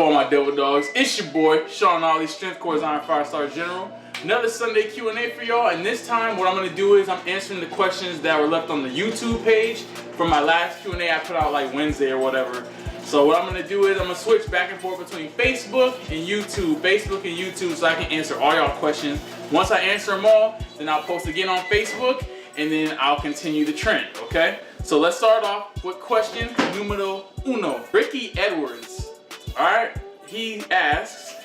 all my devil dogs? It's your boy, Sean Ollie, strength.corp.general. Another Sunday Q&A for y'all, and this time what I'm going to do is I'm answering the questions that were left on the YouTube page from my last Q&A I put out like Wednesday or whatever. So what I'm going to do is I'm going to switch back and forth between Facebook and YouTube, so I can answer all y'all questions. Once I answer them all, then I'll post again on Facebook, and then I'll continue the trend, okay? So let's start off with question numero uno. Ricky Edwards, all right? He asks,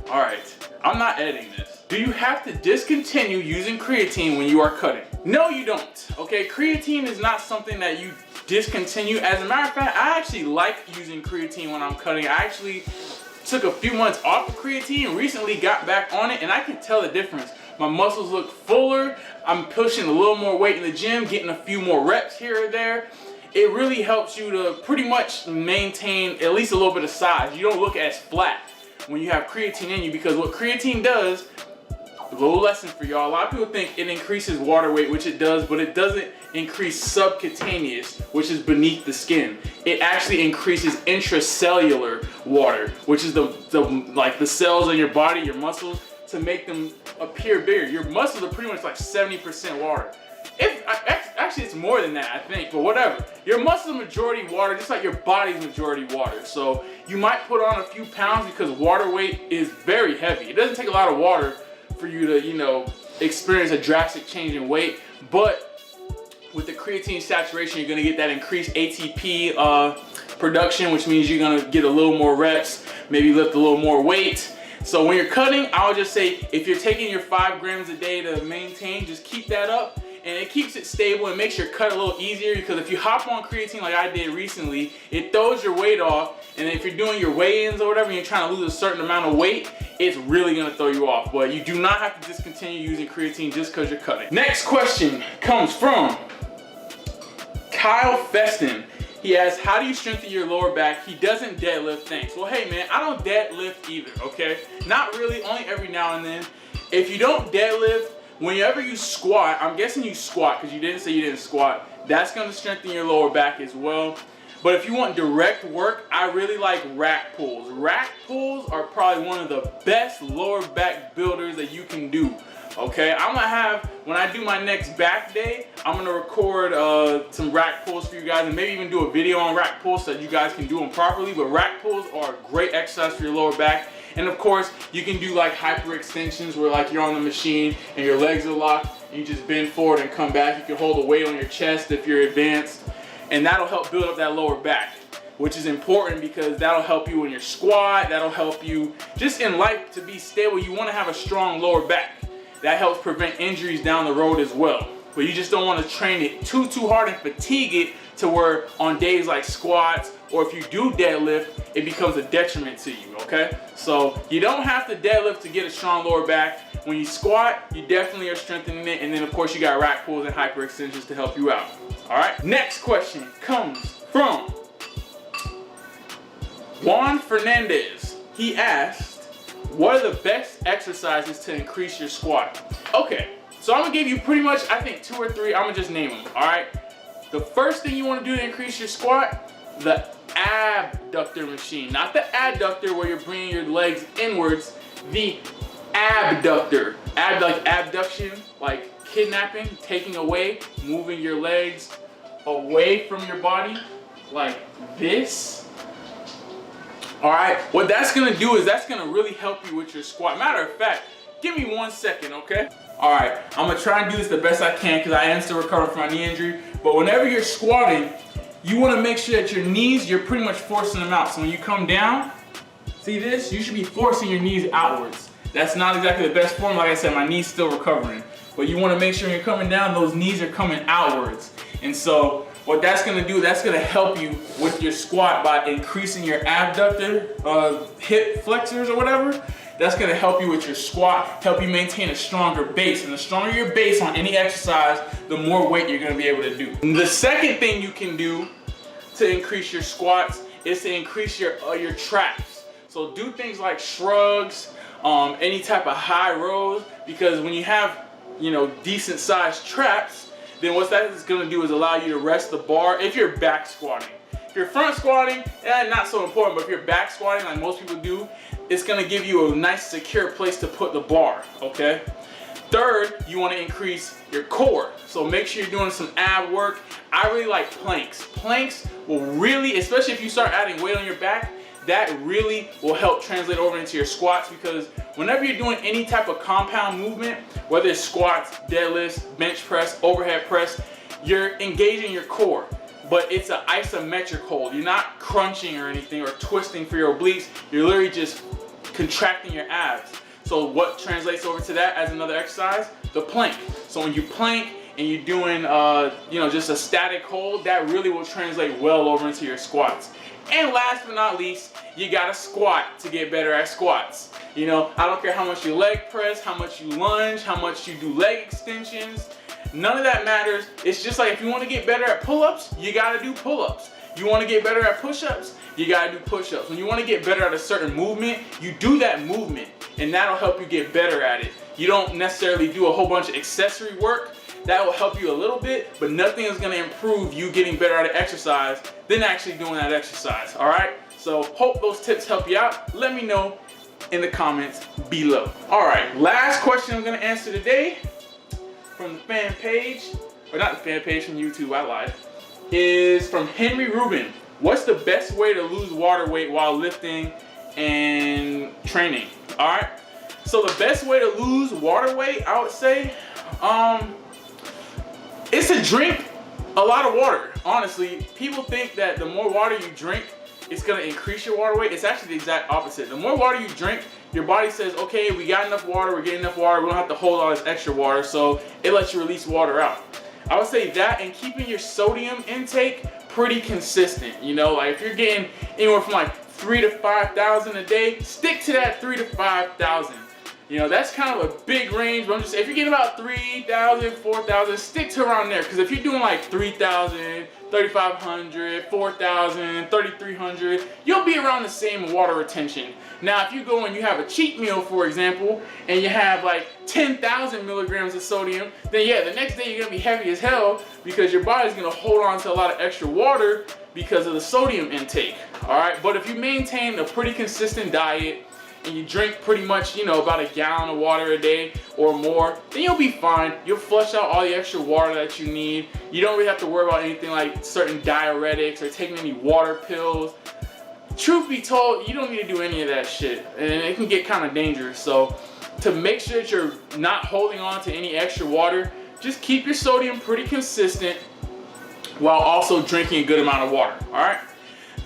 all right, I'm not editing this. Do you have to discontinue using creatine when you are cutting? No, you don't, okay? Creatine is not something that you discontinue. As a matter of fact, I actually like using creatine when I'm cutting. I actually took a few months off of creatine and recently got back on it, and I can tell the difference. My muscles look fuller. I'm pushing a little more weight in the gym, getting a few more reps here or there. It really helps you to pretty much maintain at least a little bit of size. You don't look as flat when you have creatine in you, because what creatine does, a little lesson for y'all, a lot of people think it increases water weight, which it does, but it doesn't increase subcutaneous, which is beneath the skin. It actually increases intracellular water, which is the cells in your body, your muscles, to make them appear bigger. Your muscles are pretty much like 70% water. Actually, it's more than that, I think, but whatever. Your muscles are majority water, just like your body's majority water. So you might put on a few pounds because water weight is very heavy. It doesn't take a lot of water for you to, experience a drastic change in weight, but with the creatine saturation, you're gonna get that increased ATP production, which means you're gonna get a little more reps, maybe lift a little more weight. So when you're cutting, I would just say, if you're taking your 5 grams a day to maintain, just keep that up, and it keeps it stable and makes your cut a little easier, because if you hop on creatine like I did recently, it throws your weight off, and if you're doing your weigh-ins or whatever, and you're trying to lose a certain amount of weight, it's really gonna throw you off. But you do not have to discontinue using creatine just because you're cutting. Next question comes from Kyle Feston. He asks, how do you strengthen your lower back? He doesn't deadlift, thanks. Well, hey man, I don't deadlift either, okay? Not really, only every now and then. If you don't deadlift, whenever you squat, I'm guessing you squat because you didn't say you didn't squat, that's gonna strengthen your lower back as well. But if you want direct work, I really like rack pulls. Rack pulls are probably one of the best lower back builders that you can do. Okay, I'm gonna have, when I do my next back day, I'm gonna record some rack pulls for you guys, and maybe even do a video on rack pulls so that you guys can do them properly. But rack pulls are a great exercise for your lower back. And of course, you can do like hyper extensions where like you're on the machine and your legs are locked and you just bend forward and come back. You can hold a weight on your chest if you're advanced, and that'll help build up that lower back, which is important because that'll help you in your squat, that'll help you just in life to be stable. You wanna have a strong lower back. That helps prevent injuries down the road as well. But you just don't want to train it too hard and fatigue it to where on days like squats, or if you do deadlift, it becomes a detriment to you, okay? So you don't have to deadlift to get a strong lower back. When you squat, you definitely are strengthening it, and then of course you got rack pulls and hyper extensions to help you out. All right, next question comes from Juan Fernandez. He asked, what are the best exercises to increase your squat? Okay, so I'm gonna give you pretty much, I think 2 or 3, I'm gonna just name them, all right? The first thing you wanna do to increase your squat, the abductor machine. Not the adductor where you're bringing your legs inwards, the abductor. Like abduction, like kidnapping, taking away, moving your legs away from your body, like this. All right, what that's gonna do is that's gonna really help you with your squat. Matter of fact, give me 1 second, okay? All right, I'm gonna try and do this the best I can because I am still recovering from my knee injury. But whenever you're squatting, you wanna make sure that your knees, you're pretty much forcing them out. So when you come down, see this? You should be forcing your knees outwards. That's not exactly the best form. Like I said, my knee's still recovering. But you wanna make sure when you're coming down, those knees are coming outwards. And so what that's gonna do, that's gonna help you with your squat by increasing your abductor, hip flexors or whatever. That's gonna help you with your squat, help you maintain a stronger base. And the stronger your base on any exercise, the more weight you're gonna be able to do. The second thing you can do to increase your squats is to increase your traps. So do things like shrugs, any type of high rows, because when you have, decent sized traps, then what that is gonna do is allow you to rest the bar if you're back squatting. If you're front squatting, not so important, but if you're back squatting like most people do, it's gonna give you a nice secure place to put the bar, okay? Third, you wanna increase your core. So make sure you're doing some ab work. I really like planks. Planks will really, especially if you start adding weight on your back, that really will help translate over into your squats, because whenever you're doing any type of compound movement, whether it's squats, deadlifts, bench press, overhead press, you're engaging your core, but it's an isometric hold. You're not crunching or anything or twisting for your obliques. You're literally just contracting your abs. So what translates over to that as another exercise? The plank. So when you plank and you're doing just a static hold, that really will translate well over into your squats. And last but not least, you gotta squat to get better at squats. You know, I don't care how much you leg press, how much you lunge, how much you do leg extensions. None of that matters. It's just like if you want to get better at pull-ups, you gotta do pull-ups. You want to get better at push-ups, you gotta do push-ups. When you want to get better at a certain movement, you do that movement, and that'll help you get better at it. You don't necessarily do a whole bunch of accessory work. That will help you a little bit, but nothing is gonna improve you getting better at an exercise than actually doing that exercise, all right? So hope those tips help you out. Let me know in the comments below. All right, last question I'm gonna answer today from the fan page, or not the fan page, from YouTube, I lied, is from Henry Rubin. What's the best way to lose water weight while lifting and training? All right, so the best way to lose water weight, I would say, is to drink a lot of water. Honestly, people think that the more water you drink, it's gonna increase your water weight. It's actually the exact opposite. The more water you drink, your body says, okay, we got enough water, we're getting enough water, we don't have to hold all this extra water, so it lets you release water out. I would say that, and keeping your sodium intake pretty consistent. You know, like if you're getting anywhere from like 3,000 to 5,000 a day, stick to that 3,000 to 5,000. You know, that's kind of a big range, but I'm just saying, if you're getting about 3,000, 4,000, stick to around there. Because if you're doing like 3,000, 3,500, 4,000, 3,300, you'll be around the same water retention. Now, if you go and you have a cheat meal, for example, and you have like 10,000 milligrams of sodium, then yeah, the next day you're gonna be heavy as hell because your body's gonna hold on to a lot of extra water because of the sodium intake, all right? But if you maintain a pretty consistent diet, and you drink pretty much, about a gallon of water a day or more, then you'll be fine. You'll flush out all the extra water that you need. You don't really have to worry about anything like certain diuretics or taking any water pills. Truth be told, you don't need to do any of that shit, and it can get kind of dangerous. So to make sure that you're not holding on to any extra water, just keep your sodium pretty consistent while also drinking a good amount of water, all right?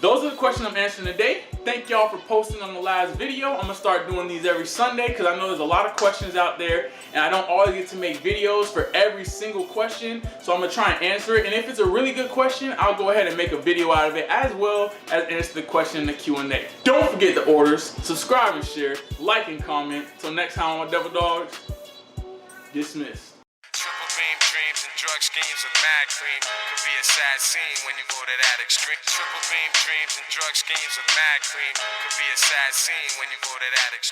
Those are the questions I'm answering today. Thank y'all for posting on the last video. I'm gonna start doing these every Sunday because I know there's a lot of questions out there and I don't always get to make videos for every single question. So I'm gonna try and answer it. And if it's a really good question, I'll go ahead and make a video out of it as well as answer the question in the Q&A. Don't forget the orders, subscribe and share, like and comment. Till next time on my Devil Dogs, dismissed. Dreams and drug schemes of mad cream could be a sad scene when you go to that extreme. Triple beam dreams and drug schemes of mad cream could be a sad scene when you go to that extreme.